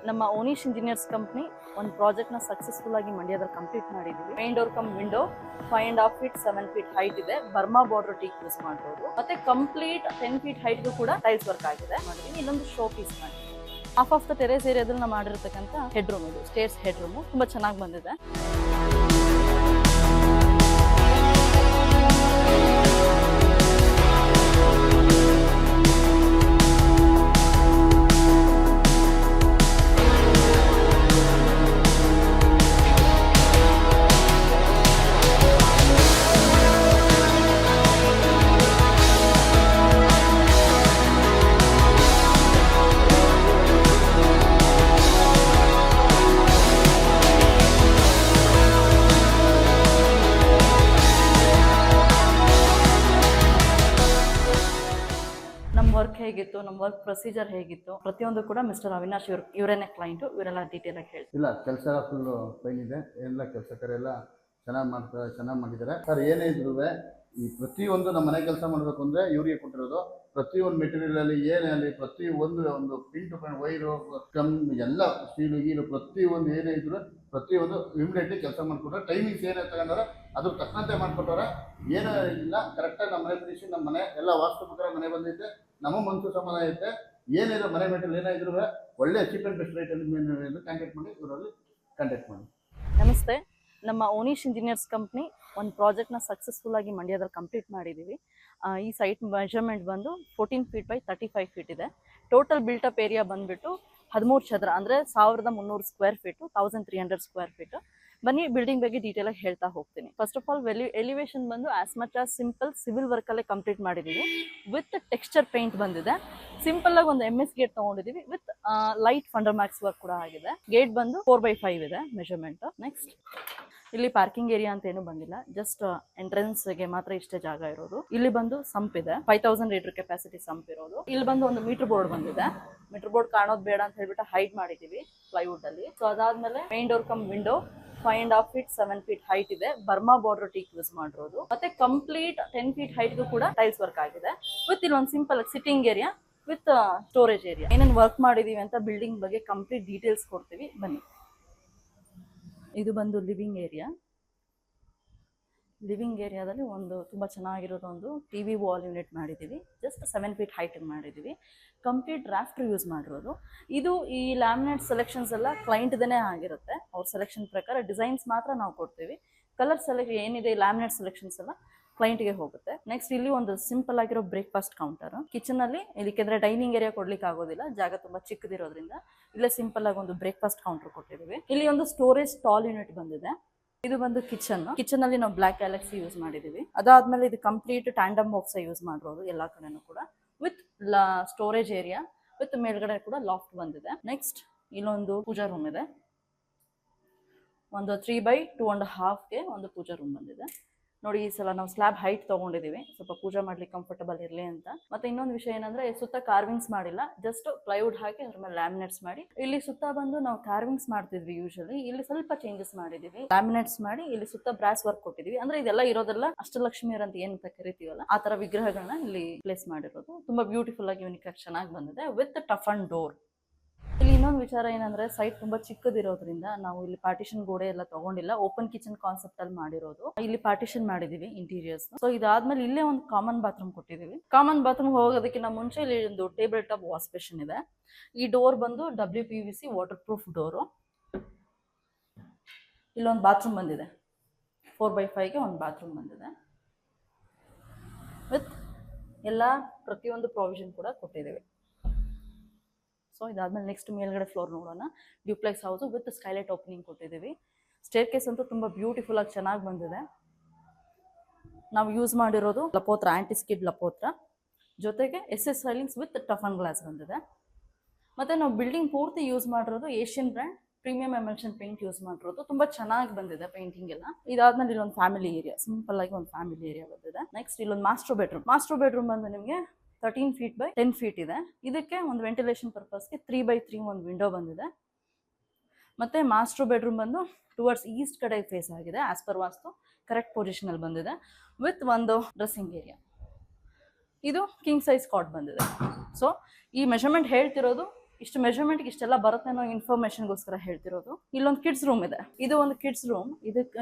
ನಮ್ಮ ಓನಿಶ್ engineers company ಒಂದು ಪ್ರಾಜೆಕ್ಟ್ನ successful ಆಗಿ ಮಂಡ್ಯದಲ್ಲಿ ಕಂಪ್ಲೀಟ್ ಮಾಡಿದ್ದೀವಿ. Main door come window 5.5 feet 7 feet height ಇದೆ. ಬರ್ಮಾ ಬಾರ್ಡರ್ ಟೀಕ್ ಯೂಸ್ ಮಾಡ್ಬೋದು. ಮತ್ತೆ ಕಂಪ್ಲೀಟ್ 10 ಫೀಟ್ ಹೈಟ್ಗೂ ಕೂಡ ಟೈಲ್ಸ್ ವರ್ಕ್ ಆಗಿದೆ. ಮಾಡಿದೀವಿ. ಇನ್ನೊಂದು ಶೋ ಪೀಸ್ ಮಾಡಿದ್ದೀವಿ. ಹಾಫ್ ಆಫ್ ದ ಟೆರೇಸ್ ಏರಿಯಾದಲ್ಲಿ ನಾವು ಮಾಡಿರ್ತಕ್ಕಂಥ ಹೆಡ್ ರೂಮ್ ಇದು ಸ್ಟೇರ್ಸ್ ಹೆಡ್ ರೂಮು ತುಂಬಾ ಚೆನ್ನಾಗಿ ಬಂದಿದೆ. ನಮ್ಮ ವರ್ಕ್ ಹೇಗಿತ್ತು, ನಮ್ಮ ವರ್ಕ್ ಪ್ರೊಸೀಜರ್ ಹೇಗಿತ್ತು, ಪ್ರತಿಯೊಂದು ಕೂಡ ಮಿಸ್ಟರ್ ಅವಿನಾಶ್ ಇವರೇನೇ ಕ್ಲೈಂಟು, ಇವರೆಲ್ಲ ಡೀಟೇಲ್ ಆಗಿ ಹೇಳ್ತಾರೆ. ಇಲ್ಲ, ಕೆಲಸ ಫುಲ್ಲು ಫೈನ್ ಇದೆ. ಎಲ್ಲ ಕೆಲಸಕರೆಲ್ಲ ಚೆನ್ನಾಗಿ ಮಾಡಿದ್ದಾರೆ ಸರ್. ಏನೇ ಇದ್ರೂ ಈ ಪ್ರತಿಯೊಂದು ನಮ್ಮ ಮನೆ ಕೆಲಸ ಮಾಡಬೇಕು ಅಂದರೆ ಇವರಿಗೆ ಕೊಟ್ಟಿರೋದು ಪ್ರತಿಯೊಂದು ಮೆಟೀರಿಯಲಲ್ಲಿ ಏನೇ ಅಲ್ಲಿ ಪ್ರತಿಯೊಂದು ಪಿನ್ ಟು ಪಿನ್ ವೈರು ಎಲ್ಲ ಸ್ಟೀಲು ಗೀಲು ಪ್ರತಿಯೊಂದು ಏನೇ ಇದ್ರು ಪ್ರತಿಯೊಂದು ಇಮಿಡಿಯೇಟ್ಲಿ ಕೆಲಸ ಮಾಡಿಕೊಟ್ರೆ ಟೈಮಿಂಗ್ಸ್ ಏನೇ ತಗೊಂಡ್ರೆ ಅದ್ರ ತಕ್ಕಂತೆ ಮಾಡಿಕೊಟ್ಟವ್ರೆ. ಏನೂ ಇಲ್ಲ, ಕರೆಕ್ಟಾಗಿ ನಮ್ಮ ಮನೆ ಫಿನಿಶಿಂಗ್, ನಮ್ಮ ಮನೆ ಎಲ್ಲ ವಾಸ್ತು ಪ್ರಕಾರ ಮನೆ ಬಂದೈತೆ. ನಮ್ಮ ಮನಸ್ಸು ಸಮಾನ ಐತೆ. ಏನಿದ್ರು ಮನೆ ಮೆಟೀರಿಯಲ್ ಏನಾದ್ರು ಒಳ್ಳೆ ಚೀಪ್ ಆ್ಯಂಡ್ ಬೆಸ್ಟ್ ರೇಟಲ್ಲಿ ಕಾಂಟ್ಯಾಕ್ಟ್ ಮಾಡಿ, ಇವರಲ್ಲಿ ಕಾಂಟ್ಯಾಕ್ಟ್ ಮಾಡಿ. ನಮಸ್ತೆ. ನಮ್ಮ ಓನಿಶ್ ಇಂಜಿನಿಯರ್ಸ್ ಕಂಪ್ನಿ ಒಂದು ಪ್ರಾಜೆಕ್ಟ್ನ ಸಕ್ಸಸ್ಫುಲ್ ಆಗಿ ಮಂಡ್ಯದಲ್ಲಿ ಕಂಪ್ಲೀಟ್ ಮಾಡಿದ್ದೀವಿ. ಈ ಸೈಟ್ ಮೆಜರ್ಮೆಂಟ್ ಬಂದು 14 ಫೀಟ್ ಬೈ 35 ಫೀಟ್ ಇದೆ. ಟೋಟಲ್ ಬಿಲ್ಟಪ್ ಏರಿಯಾ ಬಂದುಬಿಟ್ಟು 13 ಚದರ, ಅಂದರೆ 1300 ಸ್ಕ್ವೇರ್ ಫೀಟು, 1300 ಸ್ಕ್ವೇರ್ ಫೀಟು. ಬನ್ನಿ ಬಿಲ್ಡಿಂಗ್ ಬಗ್ಗೆ ಡೀಟೇಲ್ ಆಗಿ ಹೇಳ್ತಾ ಹೋಗ್ತೀನಿ. ಫಸ್ಟ್ ಆಫ್ ಆಲ್ ಎಲಿವೇಶನ್ ಬಂದು as much as simple civil ವರ್ಕಲ್ಲೇ ಕಂಪ್ಲೀಟ್ ಮಾಡಿದ್ದೀವಿ. ವಿತ್ ಟೆಕ್ಸ್ಚರ್ ಪೇಂಟ್ ಬಂದಿದೆ. ಸಿಂಪಲ್ ಆಗಿ ಒಂದು MS ಗೇಟ್ ತೊಗೊಂಡಿದ್ದೀವಿ. With light Fundermax work ಕೂಡ ಆಗಿದೆ. ಗೇಟ್ ಬಂದು 4x5 ಇದೆ ಮೆಜರ್ಮೆಂಟ್. ನೆಕ್ಸ್ಟ್ ಇಲ್ಲಿ ಪಾರ್ಕಿಂಗ್ ಏರಿಯಾ ಅಂತ ಏನು ಬಂದಿಲ್ಲ, ಜಸ್ಟ್ ಎಂಟ್ರೆನ್ಸ್ಗೆ ಮಾತ್ರ ಇಷ್ಟೇ ಜಾಗ ಇರೋದು. ಇಲ್ಲಿ ಬಂದು ಸಂಪ್ ಇದೆ, 5000 ಲೀಟರ್ ಕೆಪಾಸಿಟಿ ಸಂಪ್ ಇರೋದು. ಇಲ್ಲಿ ಬಂದು ಒಂದು ಮೀಟರ್ ಬೋರ್ಡ್ ಬಂದಿದೆ. ಮೀಟರ್ ಬೋರ್ಡ್ ಕಾಣೋದು ಬೇಡ ಅಂತ ಹೇಳ್ಬಿಟ್ಟು ಹೈಡ್ ಮಾಡಿದೀವಿ ಪ್ಲೈವುಡ್ ಅಲ್ಲಿ. ಸೊ ಅದಾದ್ಮೇಲೆ main door come window 5.5 feet 7 feet height ಇದೆ. ಬರ್ಮಾ ಬಾರ್ಡರ್ ಟೀಕ್ ಯೂಸ್ ಮಾಡಿರೋದು. ಮತ್ತೆ ಕಂಪ್ಲೀಟ್ 10 ಫೀಟ್ ಹೈಟ್ಗೂ ಕೂಡ ಟೈಲ್ಸ್ ವರ್ಕ್ ಆಗಿದೆ. ವಿತ್ ಇಲ್ಲೊಂದು simple sitting area with storage area. ಏನೇನು ವರ್ಕ್ ಮಾಡಿದೀವಿ ಅಂತ ಬಿಲ್ಡಿಂಗ್ ಬಗ್ಗೆ ಕಂಪ್ಲೀಟ್ ಡೀಟೇಲ್ಸ್ ಕೊಡ್ತೀವಿ, ಬನ್ನಿ. ಇದು ಬಂದು ಲಿವಿಂಗ್ ಏರಿಯಾ. ಲಿವಿಂಗ್ ಏರಿಯಾದಲ್ಲಿ ಒಂದು ತುಂಬ ಚೆನ್ನಾಗಿರೋದು ಒಂದು TV ವಾಲ್ ಯೂನಿಟ್ ಮಾಡಿದ್ದೀವಿ. ಜಸ್ಟ್ 7 ಫೀಟ್ ಹೈಟ್ ಮಾಡಿದ್ದೀವಿ. ಕಂಪ್ಲೀಟ್ ರಾಫ್ಟರ್ ಯೂಸ್ ಮಾಡಿರೋದು. ಇದು ಈ ಲ್ಯಾಮಿನೇಟ್ ಸೆಲೆಕ್ಷನ್ಸ್ ಎಲ್ಲ ಕ್ಲೈಂಟ್ದೇ ಆಗಿರುತ್ತೆ. ಅವ್ರ ಸೆಲೆಕ್ಷನ್ ಪ್ರಕಾರ ಡಿಸೈನ್ಸ್ ಮಾತ್ರ ನಾವು ಕೊಡ್ತೀವಿ. ಕಲರ್ ಏನಿದೆ ಲ್ಯಾಮಿನೇಟ್ ಸೆಲೆಕ್ಷನ್ಸ್ ಎಲ್ಲ ಕ್ಲೈಂಟ್ಗೆ ಹೋಗುತ್ತೆ. ನೆಕ್ಸ್ಟ್ ಇಲ್ಲಿ ಒಂದು ಸಿಂಪಲ್ ಆಗಿರೋ ಬ್ರೇಕ್ಫಾಸ್ಟ್ ಕೌಂಟರ್. ಕಿಚನ್ ಅಲ್ಲಿ ಇದಕ್ಕೆಂದ್ರೆ ಡೈನಿಂಗ್ ಏರಿಯಾ ಕೊಡ್ಲಿಕ್ಕೆ ಆಗೋದಿಲ್ಲ, ಜಾಗ ತುಂಬಾ ಚಿಕ್ಕದಿರೋದ್ರಿಂದ ಇಲ್ಲೇ ಸಿಂಪಲ್ ಆಗಿ ಒಂದು ಬ್ರೇಕ್ಫಾಸ್ಟ್ ಕೌಂಟರ್ ಕೊಟ್ಟಿದ್ದೀವಿ. ಇಲ್ಲಿ ಒಂದು ಸ್ಟೋರೇಜ್ ಸ್ಟಾಲ್ ಯೂನಿಟ್ ಬಂದಿದೆ. ಇದು ಬಂದು ಕಿಚನ್ ಅಲ್ಲಿ ನಾವು ಬ್ಲಾಕ್ ಗ್ಯಾಲಕ್ಸಿ ಯೂಸ್ ಮಾಡಿದೀವಿ. ಅದಾದ್ಮೇಲೆ ಇದು ಕಂಪ್ಲೀಟ್ ಟ್ಯಾಂಡಮ್ ಬಾಕ್ಸ್ ಯೂಸ್ ಮಾಡಿರೋದು ಎಲ್ಲಾ ಕಡೆನೂ ಕೂಡ. ವಿತ್ ಸ್ಟೋರೇಜ್ ಏರಿಯಾ ವಿತ್ ಮೇಲ್ಗಡೆ ಕೂಡ ಲಾಫ್ಟ್ ಬಂದಿದೆ. ನೆಕ್ಸ್ಟ್ ಇಲ್ಲೊಂದು ಪೂಜಾ ರೂಮ್ ಇದೆ. ಒಂದು 3x2.5ಗೆ ಒಂದು ಪೂಜಾ ರೂಮ್ ಬಂದಿದೆ. ನೋಡಿ, ಈ ಸಲ ನಾವು ಸ್ಲ್ಯಾಬ್ ಹೈಟ್ ತೊಗೊಂಡಿದ್ದೀವಿ, ಸ್ವಲ್ಪ ಪೂಜೆ ಮಾಡ್ಲಿಕ್ಕೆ ಕಂಫರ್ಟಬಲ್ ಇರಲಿ ಅಂತ. ಮತ್ತೆ ಇನ್ನೊಂದು ವಿಷಯ ಏನಂದ್ರೆ ಸುತ್ತ ಕಾರ್ವಿಂಗ್ಸ್ ಮಾಡಿಲ್ಲ, ಜಸ್ಟ್ ಪ್ಲೈವುಡ್ ಹಾಕಿ ಅದ್ರ ಮೇಲೆ ಲ್ಯಾಮಿನೇಟ್ಸ್ ಮಾಡಿ. ಇಲ್ಲಿ ಸುತ್ತ ಬಂದು ನಾವು ಕಾರ್ವಿಂಗ್ಸ್ ಮಾಡ್ತಿದ್ವಿ ಯೂಶಲಿ, ಇಲ್ಲಿ ಸ್ವಲ್ಪ ಚೇಂಜಸ್ ಮಾಡಿದೀವಿ. ಲ್ಯಾಮಿನೇಟ್ಸ್ ಮಾಡಿ ಇಲ್ಲಿ ಸುತ್ತ ಬ್ರಾಸ್ ವರ್ಕ್ ಕೊಟ್ಟಿದೀವಿ. ಅಂದ್ರೆ ಇದೆಲ್ಲ ಇರೋದೆಲ್ಲ ಅಷ್ಟಲಕ್ಷ್ಮಿಯರ್ ಅಂತ ಏನಂತ ಕರಿತೀವಲ್ಲ, ಆ ತರ ವಿಗ್ರಹಗಳನ್ನ ಇಲ್ಲಿ ಪ್ಲೇಸ್ ಮಾಡಿರೋದು. ತುಂಬಾ ಬ್ಯೂಟಿಫುಲ್ ಆಗಿ ಯೂನಿಕ್ ಆಗಿ ಚೆನ್ನಾಗಿ ಬಂದಿದೆ ವಿತ್ ಟಫ್ ಅಂಡ್ ಡೋರ್. ಇಲ್ಲಿ ಇನ್ನೊಂದು ವಿಚಾರ ಏನಂದ್ರೆ ಸೈಟ್ ತುಂಬಾ ಚಿಕ್ಕದಿರೋದ್ರಿಂದ ನಾವು ಇಲ್ಲಿ ಪಾರ್ಟಿಷನ್ ಗೋಡೆ ಎಲ್ಲ ತಗೊಂಡಿಲ್ಲ, ಓಪನ್ ಕಿಚನ್ ಕಾನ್ಸೆಪ್ಟ್ ಅಲ್ಲಿ ಮಾಡಿರೋದು. ಇಲ್ಲಿ ಪಾರ್ಟಿಷನ್ ಮಾಡಿದೀವಿ ಇಂಟೀರಿಯರ್ಸ್. ಸೊ ಇದಾದ್ಮೇಲೆ ಇಲ್ಲೇ ಒಂದು ಕಾಮನ್ ಬಾತ್ರೂಮ್ ಕೊಟ್ಟಿದೀವಿ. ಕಾಮನ್ ಬಾತ್ರೂಮ್ ಹೋಗೋದಕ್ಕಿಂತ ಮುಂಚೆ ಇಲ್ಲಿ ಒಂದು ಟೇಬಲ್ ಟಾಪ್ ವಾಶ್ ಬೇಸಿನ್ ಇದೆ. ಈ ಡೋರ್ ಬಂದು WPVC ವಾಟರ್ ಪ್ರೂಫ್ ಡೋರು. ಇಲ್ಲೊಂದು ಬಾತ್ರೂಮ್ ಬಂದಿದೆ, 4x5ಗೆ ಒಂದು ಬಾತ್ರೂಮ್ ಬಂದಿದೆ. ವಿತ್ ಎಲ್ಲ ಪ್ರತಿಯೊಂದು ಪ್ರಾವಿಷನ್ ಕೂಡ ಕೊಟ್ಟಿದ್ದೀವಿ. ಸೊ ಇದಾದ್ಮೇಲೆ ನೆಕ್ಸ್ಟ್ ಮೇಲ್ಗಡೆ ಫ್ಲೋರ್ ನೋಡೋಣ. Duplex house with skylight opening ಕೊಟ್ಟಿದ್ದೀವಿ. ಸ್ಟೇರ್ ಕೇಸ್ ಅಂತೂ ತುಂಬ ಬ್ಯೂಟಿಫುಲ್ ಆಗಿ ಚೆನ್ನಾಗಿ ಬಂದಿದೆ. ನಾವು ಯೂಸ್ ಮಾಡಿರೋದು ಲಪೋತ್ರ, ಆಂಟಿ ಸ್ಕಿಡ್ ಲಪೋತ್ರ, ಜೊತೆಗೆ SS railings with tough and glass ಬಂದಿದೆ. ಮತ್ತು ನಾವು ಬಿಲ್ಡಿಂಗ್ ಪೂರ್ತಿ ಯೂಸ್ ಮಾಡಿರೋದು Asian brand premium emulsion paint use ಮಾಡಿರೋದು. ತುಂಬ ಚೆನ್ನಾಗಿ ಬಂದಿದೆ ಪೇಂಟಿಂಗ್ ಎಲ್ಲ. ಇದಾದ್ಮೇಲೆ ಇಲ್ಲೊಂದು ಫ್ಯಾಮಿಲಿ ಏರಿಯಾ, ಸಿಂಪಲ್ ಆಗಿ ಒಂದು ಫ್ಯಾಮಿಲಿ ಏರಿಯಾ ಬಂದಿದೆ. ನೆಕ್ಸ್ಟ್ ಇಲ್ಲೊಂದು ಮಾಸ್ಟರ್ ಬೆಡ್ರೂಮ್ ಬಂದು ನಿಮಗೆ 13 ಫೀಟ್ ಬೈ 10 ಫೀಟ್ ಇದೆ. ಇದಕ್ಕೆ ಒಂದು ವೆಂಟಿಲೇಷನ್ ಪರ್ಪಸ್ಗೆ 3x3 ಒಂದು ವಿಂಡೋ ಬಂದಿದೆ. ಮತ್ತೆ ಮಾಸ್ಟರ್ ಬೆಡ್ರೂಮ್ ಬಂದು ಟುವರ್ಡ್ಸ್ ಈಸ್ಟ್ ಕಡೆ ಫೇಸ್ ಆಗಿದೆ. ಆಸ್ ಪರ್ ವಾಸ್ತು ಕರೆಕ್ಟ್ ಪೊಸಿಷನ್ ಅಲ್ಲಿ ಬಂದಿದೆ. ವಿತ್ ಒಂದು ಡ್ರೆಸ್ಸಿಂಗ್ ಏರಿಯಾ. ಇದು ಕಿಂಗ್ ಸೈಜ್ ಕಾಟ್ ಬಂದಿದೆ. ಸೊ ಈ ಮೆಷರ್ಮೆಂಟ್ ಹೇಳ್ತಿರೋದು ಇಷ್ಟು ಮೆಜರ್ಮೆಂಟ್ಗೆ ಇಷ್ಟೆಲ್ಲ ಬರುತ್ತೆ ಅನ್ನೋ ಇನ್ಫಾರ್ಮೇಶನ್ಗೋಸ್ಕರ ಹೇಳ್ತಿರೋದು. ಇಲ್ಲೊಂದು ಕಿಡ್ಸ್ ರೂಮ್ ಇದೆ. ಇದು ಒಂದು ಕಿಡ್ಸ್ ರೂಮ್.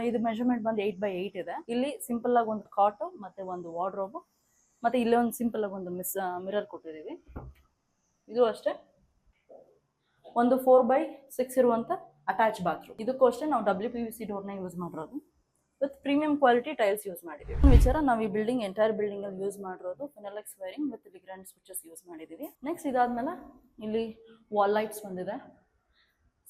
ಇದು ಮೆಜರ್ಮೆಂಟ್ ಬಂದು 8x8 ಇದೆ. ಇಲ್ಲಿ ಸಿಂಪಲ್ ಆಗಿ ಒಂದು ಕಾಟ್ ಮತ್ತೆ ಒಂದು ವಾರ್ಡ್ರೋಬ್ ಮತ್ತೆ ಇಲ್ಲಿ ಒಂದು ಸಿಂಪಲ್ ಆಗಿ ಒಂದು ಮಿರರ್ ಕೊಟ್ಟಿದ್ದೀವಿ. ಇದು ಅಷ್ಟೇ ಒಂದು 4x6 ಇರುವಂತ ಅಟ್ಯಾಚ್ ಬಾತ್ರೂಮ್. ಇದಕ್ಕೂ ಅಷ್ಟೇ ನಾವು WPVC ಡೋರ್ನ ಯೂಸ್ ಮಾಡಿರೋದು with premium quality tiles use ಮಾಡಿದ್ದೀವಿ. ವಿಚಾರ ನಾವು ಈ ಬಿಲ್ಡಿಂಗ್ ಎಂಟೈರ್ ಬಿಲ್ಡಿಂಗ್ ಅಲ್ಲಿ ಯೂಸ್ ಮಾಡಿರೋದು Finolex wiring with Legrand switches use ಮಾಡಿದ್ದೀವಿ. ನೆಕ್ಸ್ಟ್ ಇದಾದ್ಮೇಲೆ ಇಲ್ಲಿ ವಾಲ್ ಲೈಟ್ಸ್ ಬಂದಿದೆ,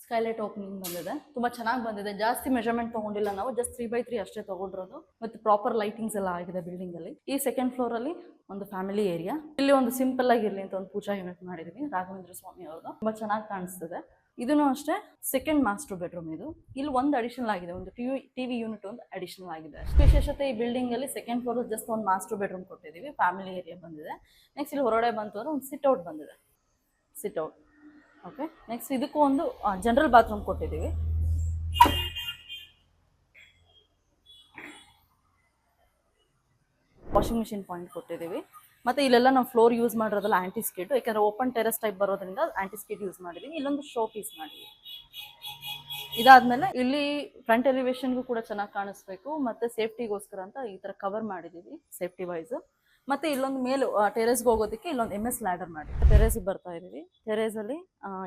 ಸ್ಕೈಲೈಟ್ ಓಪನಿಂಗ್ ಬಂದಿದೆ, ತುಂಬಾ ಚೆನ್ನಾಗಿ ಬಂದಿದೆ. ಜಾಸ್ತಿ ಮೆಜರ್ಮೆಂಟ್ ತಗೊಂಡಿಲ್ಲ ನಾವು, ಜಸ್ಟ್ 3x3 ಅಷ್ಟೇ ತಗೊಂಡಿರೋದು ಮತ್ತು ಪ್ರಾಪರ್ ಲೈಟಿಂಗ್ಸ್ ಎಲ್ಲ ಆಗಿದೆ ಬಿಲ್ಡಿಂಗ್ ಅಲ್ಲಿ. ಈ ಸೆಕೆಂಡ್ ಫ್ಲೋರ್ ಅಲ್ಲಿ ಒಂದು ಫ್ಯಾಮಿಲಿ ಏರಿಯಾ. ಇಲ್ಲಿ ಒಂದು ಸಿಂಪಲ್ ಆಗಿರ್ಲಿ ಅಂತ ಒಂದು ಪೂಜಾ ಯೂನಿಟ್ ಮಾಡಿದೀವಿ ರಾಘವೇಂದ್ರ ಸ್ವಾಮಿ ಅವ್ರದ್ದು, ತುಂಬಾ ಚೆನ್ನಾಗಿ ಕಾಣಿಸ್ತದೆ. ಇದನ್ನು ಅಷ್ಟೇ ಸೆಕೆಂಡ್ ಮಾಸ್ಟರ್ ಬೆಡ್ರೂಮ್. ಇದು ಇಲ್ಲಿ ಒಂದು ಅಡಿಷನಲ್ ಆಗಿದೆ, ಒಂದು ಟಿವಿ ಯೂನಿಟ್ ಒಂದು ಅಡಿಷನಲ್ ಆಗಿದೆ. ವಿಶೇಷತೆ ಈ ಬಿಲ್ಡಿಂಗ್ ಅಲ್ಲಿ ಸೆಕೆಂಡ್ ಫ್ಲೋರ್ ಜಸ್ಟ್ ಒಂದು ಮಾಸ್ಟರ್ ಬೆಡ್ರೂಮ್ ಕೊಟ್ಟಿದ್ದೀವಿ, ಫ್ಯಾಮಿಲಿ ಏರಿಯಾ ಬಂದಿದೆ. ನೆಕ್ಸ್ಟ್ ಇಲ್ಲಿ ಹೊರಗಡೆ ಬಂತು ಅಂದ್ರೆ ಒಂದು ಸಿಟ್ ಔಟ್ ಬಂದಿದೆ, ಸಿಟ್ ಔಟ್. ಓಕೆ, ನೆಕ್ಸ್ಟ್ ಇದಕ್ಕೂ ಒಂದು ಜನರಲ್ ಬಾತ್ರೂಮ್ ಕೊಟ್ಟಿದ್ದೀವಿ. ವಾಷಿಂಗ್ ಮಿಷಿನ್ ಪಾಯಿಂಟ್ ಕೊಟ್ಟಿದ್ದೀವಿ. ಮತ್ತೆ ಇಲ್ಲೆಲ್ಲ ನಾವು ಫ್ಲೋರ್ ಯೂಸ್ ಮಾಡಿರೋದಲ್ಲ ಆಂಟಿ ಸ್ಕಿಡ್, ಯಾಕಂದ್ರೆ ಓಪನ್ ಟೆರೆಸ್ ಟೈಪ್ ಬರೋದ್ರಿಂದ ಆಂಟಿ ಸ್ಕಿಡ್ ಯೂಸ್ ಮಾಡಿದ್ದೀವಿ. ಇಲ್ಲೊಂದು ಶೋ ಪೀಸ್ ಮಾಡಿದ್ವಿ. ಇದಾದ್ಮೇಲೆ ಇಲ್ಲಿ ಫ್ರಂಟ್ ಎಲಿವೇಶನ್ಗೂ ಕೂಡ ಚೆನ್ನಾಗಿ ಕಾಣಿಸ್ಬೇಕು ಮತ್ತೆ ಸೇಫ್ಟಿಗೋಸ್ಕರ ಅಂತ ಈ ತರ ಕವರ್ ಮಾಡಿದ್ದೀವಿ ಸೇಫ್ಟಿ ವೈಸ್. ಮತ್ತೆ ಇಲ್ಲೊಂದು ಮೇಲೆ ಟೆರೆಸ್ಗೆ ಹೋಗೋದಕ್ಕೆ ಇಲ್ಲೊಂದು MS ಲ್ಯಾಡರ್ ಮಾಡಿ ಟೆರೆಸ್ಗೆ ಬರ್ತಾ ಇದ್ದೀವಿ. ಟೆರೆಸಲ್ಲಿ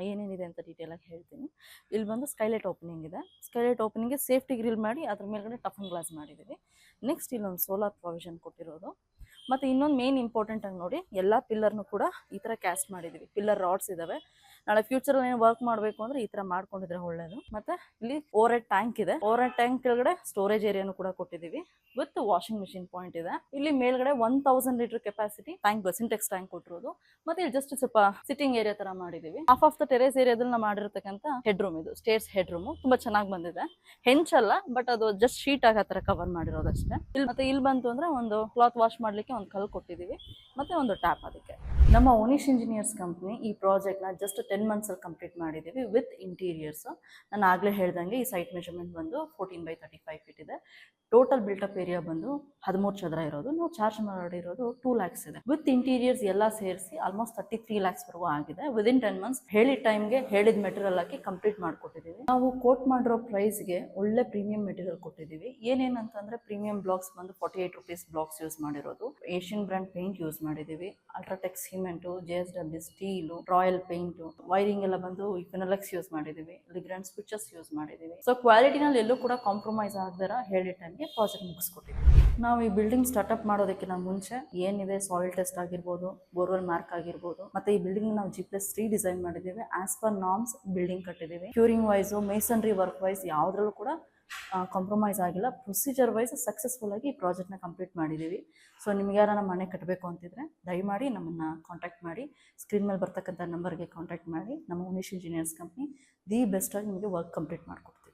ಏನೇನಿದೆ ಅಂತ ಡೀಟೇಲ್ ಆಗಿ ಹೇಳ್ತೀನಿ. ಇಲ್ಲಿ ಬಂದು ಸ್ಕೈಲೈಟ್ ಓಪನಿಂಗ್ ಇದೆ. ಸ್ಕೈಲೈಟ್ ಓಪನಿಂಗ್ಗೆ ಸೇಫ್ಟಿ ಗ್ರಿಲ್ ಮಾಡಿ ಅದ್ರ ಮೇಲ್ಗಡೆ ಟಫನ್ ಗ್ಲಾಸ್ ಮಾಡಿದ್ದೀವಿ. ನೆಕ್ಸ್ಟ್ ಇಲ್ಲೊಂದು ಸೋಲಾರ್ ಪ್ರೊವಿಷನ್ ಕೊಟ್ಟಿರೋದು. ಮತ್ತು ಇನ್ನೊಂದು ಮೇನ್ ಇಂಪಾರ್ಟೆಂಟ್ ಆಗಿ ನೋಡಿ, ಎಲ್ಲ ಪಿಲ್ಲರ್ನು ಕೂಡ ಈ ಥರ ಕ್ಯಾಸ್ಟ್ ಮಾಡಿದ್ದೀವಿ. ಪಿಲ್ಲರ್ ರಾಡ್ಸ್ ಇದಾವೆ. ನಾಳೆ ಫ್ಯೂಚರಲ್ಲಿ ಏನು ವರ್ಕ್ ಮಾಡಬೇಕು ಅಂದರೆ ಈ ಥರ ಮಾಡ್ಕೊಂಡಿದ್ರೆ ಒಳ್ಳೆಯದು. ಮತ್ತು ಇಲ್ಲಿ ಓವರ್ ಹೆಡ್ ಟ್ಯಾಂಕ್ ಇದೆ. ಓವರ್ ಹೆಡ್ ಟ್ಯಾಂಕ್ ಕೆಳಗಡೆ ಸ್ಟೋರೇಜ್ ಏರಿಯಾನು ಕೂಡ ಕೊಟ್ಟಿದ್ದೀವಿ ವಿತ್ ವಾಷಿಂಗ್ ಮಿಷಿನ್ ಪಾಯಿಂಟ್ ಇದೆ. ಇಲ್ಲಿ ಮೇಲ್ಗಡೆ 1000 litre capacity tank, Sintex tank ಕೊಟ್ಟಿರೋದು. ಮತ್ತೆ ಇಲ್ಲಿ ಜಸ್ಟ್ ಸ್ವಲ್ಪ ಸಿಟ್ಟಿಂಗ್ ಏರಿಯಾ ತರ ಮಾಡಿದೀವಿ. ಹಾಫ್ ಆಫ್ ದ ಟೆರೇಸ್ ಏರಿಯಾದಲ್ಲಿ ನಾವು ಮಾಡಿರ್ತಕ್ಕಂಥ ಹೆಡ್ ರೂಮ್ ಇದು, ಸ್ಟೇರ್ಸ್ ಹೆಡ್ ರೂಮ್ ತುಂಬಾ ಚೆನ್ನಾಗಿ ಬಂದಿದೆ. ಹೆಂಚಲ್ಲ, ಬಟ್ ಅದು ಜಸ್ಟ್ ಶೀಟ್ ಆಗ ತರ ಕವರ್ ಮಾಡಿರೋದಷ್ಟೇ. ಮತ್ತೆ ಇಲ್ಲಿ ಬಂತು ಅಂದ್ರೆ ಒಂದು ಕ್ಲಾತ್ ವಾಶ್ ಮಾಡ್ಲಿಕ್ಕೆ ಒಂದು ಕಲ್ ಕೊಟ್ಟಿದ್ದೀವಿ ಮತ್ತೆ ಒಂದು ಟ್ಯಾಪ್. ಅದಕ್ಕೆ ನಮ್ಮ ಓನಿಶ್ ಇಂಜಿನಿಯರ್ಸ್ ಕಂಪ್ನಿ ಈ ಪ್ರಾಜೆಕ್ಟ್ ನ ಜಸ್ಟ್ 10 months ಅಲ್ಲಿ ಕಂಪ್ಲೀಟ್ ಮಾಡಿದ್ದೀವಿ ವಿತ್ ಇಂಟೀರಿಯರ್ಸ್. ನಾನು ಆಗ್ಲೇ ಹೇಳ್ದಂಗೆ ಈ ಸೈಟ್ ಮೆಜರ್ಮೆಂಟ್ ಬಂದು 14x35 ಫೀಟ್ ಇದೆ. ಟೋಟಲ್ ಬಿಲ್ಟಪ್ ಏರಿಯಾ ಬಂದು 13 ಚದರ ಇರೋದು. ನಾವು ಚಾರ್ಜ್ ಮಾಡಿರೋದು 2 lakhs ಇದೆ. ವಿತ್ ಇಂಟೀರಿಯರ್ಸ್ ಎಲ್ಲ ಸೇರಿಸಿ ಆಲ್ಮೋಸ್ಟ್ 33 lakhs ವರೆಗೂ ಆಗಿದೆ. ವಿದಿನ್ 10 months ಹೇಳಿದ ಟೈಮ್ಗೆ ಹೇಳಿದ ಮೆಟೀರಿಯಲ್ ಹಾಕಿ ಕಂಪ್ಲೀಟ್ ಮಾಡಿಕೊಟ್ಟಿದ್ದೀವಿ. ನಾವು ಕೋಟ್ ಮಾಡಿರೋ ಪ್ರೈಸ್ಗೆ ಒಳ್ಳೆ ಪ್ರೀಮಿಯಂ ಮೆಟೀರಿಯಲ್ ಕೊಟ್ಟಿದ್ದೀವಿ. ಏನೇನಂತಂದ್ರೆ ಪ್ರೀಮಿಯಂ ಬ್ಲಾಕ್ಸ್ ಬಂದು 48 rupees ಬ್ಲಾಕ್ಸ್ ಯೂಸ್ ಮಾಡಿರೋದು. ಏಷ್ಯನ್ ಬ್ರ್ಯಾಂಡ್ ಪೇಂಟ್ ಯೂಸ್ ಮಾಡಿದ್ದೀವಿ. UltraTech cement, JSW steel, royal paint, wiring ಎಲ್ಲ ಬಂದು ಫಿನೋಲೆಕ್ಸ್ ಯೂಸ್ ಮಾಡಿದ್ದೀವಿ. ಲಿಗ್ರಾಂಡ್ ಸ್ವಿಚಸ್ ಯೂಸ್ ಮಾಡಿದ್ದೀವಿ. ಸೊ ಕ್ವಾಲಿಟಿನಲ್ಲಿ ಎಲ್ಲೂ ಕೂಡ ಕಾಂಪ್ರಮೈಸ್ ಆಗದಿರ ಹೇಳಿದ ಟೈಮ್ಗೆ ಪ್ರಾಜೆಕ್ಟ್ ಮುಗಿಸ್ಕೊಟ್ಟಿದ್ದೀವಿ. ನಾವು ಈ ಬಿಲ್ಡಿಂಗ್ ಸ್ಟಾರ್ಟ್ಅಪ್ ಮಾಡೋದಕ್ಕಿಂತ ಮುಂಚೆ ಏನಿದೆ ಸಾಯಿಲ್ ಟೆಸ್ಟ್ ಆಗಿರ್ಬೋದು, ಬೋರ್ವೆಲ್ ಮಾರ್ಕ್ ಆಗಿರ್ಬೋದು, ಮತ್ತೆ ಈ ಬಿಲ್ಡಿಂಗ್ ನಾವು G+3 ಡಿಸೈನ್ ಮಾಡಿದ್ದೀವಿ. ಆಸ್ ಪರ್ ನಾರ್ಮ್ಸ್ ಬಿಲ್ಡಿಂಗ್ ಕಟ್ಟಿದ್ದೀವಿ. Curing wise, masonry work wise ಯಾವುದ್ರಲ್ಲೂ ಕೂಡ ಕಾಂಪ್ರಮೈಸ್ ಆಗಿಲ್ಲ. ಪ್ರೊಸೀಜರ್ ವೈಸ್ ಸಕ್ಸಸ್ಫುಲ್ ಆಗಿ ಈ ಪ್ರಾಜೆಕ್ಟ್ನ ಕಂಪ್ಲೀಟ್ ಮಾಡಿದ್ದೀವಿ. ಸೊ ನಿಮ್ಗೆ ಯಾರನ್ನ ಮನೆ ಕಟ್ಟಬೇಕು ಅಂತಿದ್ರೆ ದಯಮಾಡಿ ನಮ್ಮನ್ನು ಕಾಂಟ್ಯಾಕ್ಟ್ ಮಾಡಿ. ಸ್ಕ್ರೀನ್ ಮೇಲೆ ಬರ್ತಕ್ಕಂಥ ನಂಬರ್ಗೆ ಕಾಂಟ್ಯಾಕ್ಟ್ ಮಾಡಿ. ನಮ್ಮ ಓನಿಶ್ ಇಂಜಿನಿಯರ್ಸ್ ಕಂಪ್ನಿ ದಿ ಬೆಸ್ಟ್ ಆಗಿ ನಿಮಗೆ ವರ್ಕ್ ಕಂಪ್ಲೀಟ್ ಮಾಡಿಕೊಡ್ತೀವಿ.